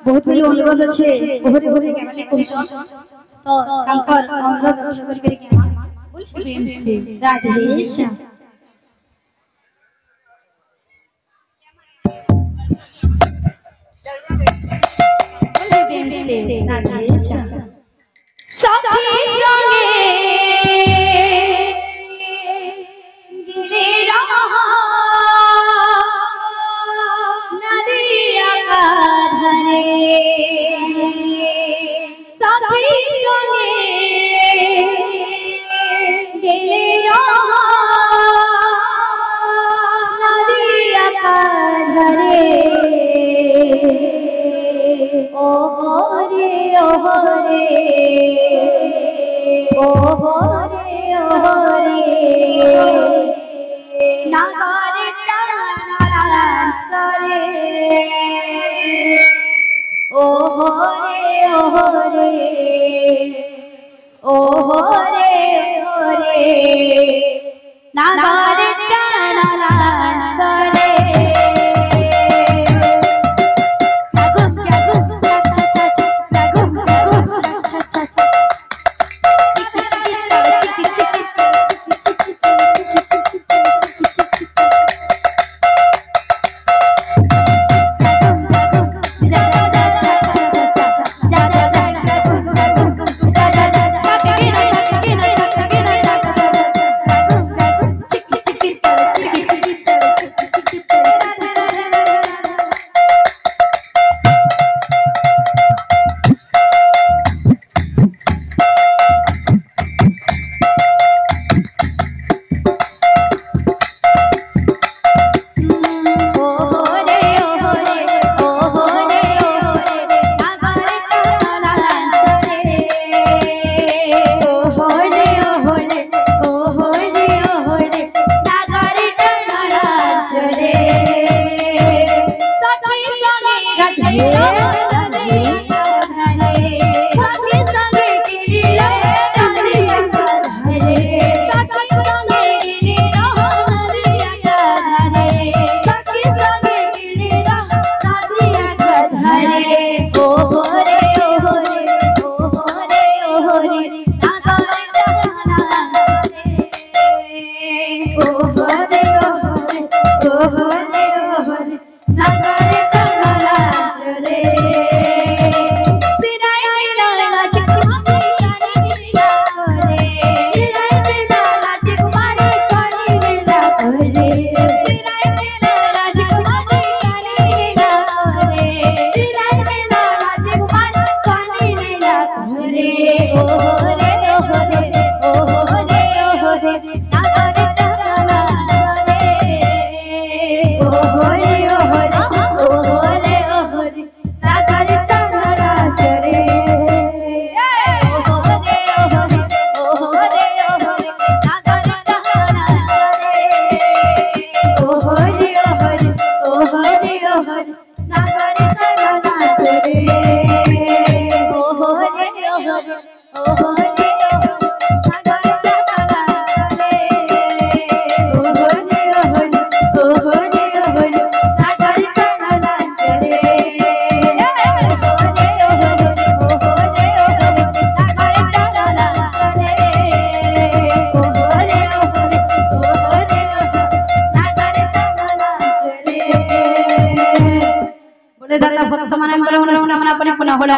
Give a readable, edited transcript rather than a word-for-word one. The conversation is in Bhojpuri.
बहुत बड़ी अनुरोध अच्छे ओहरे ओहरे गाले कहछन तो तांकर अनुरोध रक्षा करके बोल प्रेम से राधे श्याम बोल प्रेम से राधे श्याम सखी संगे गिले रहा नदिया का धरे सखी संगे गिले रहा नदिया का धरे ओ रे नागारे टाणारान सरे ओ रे नागारे टाणारान सरे भक्त मन पुनः होला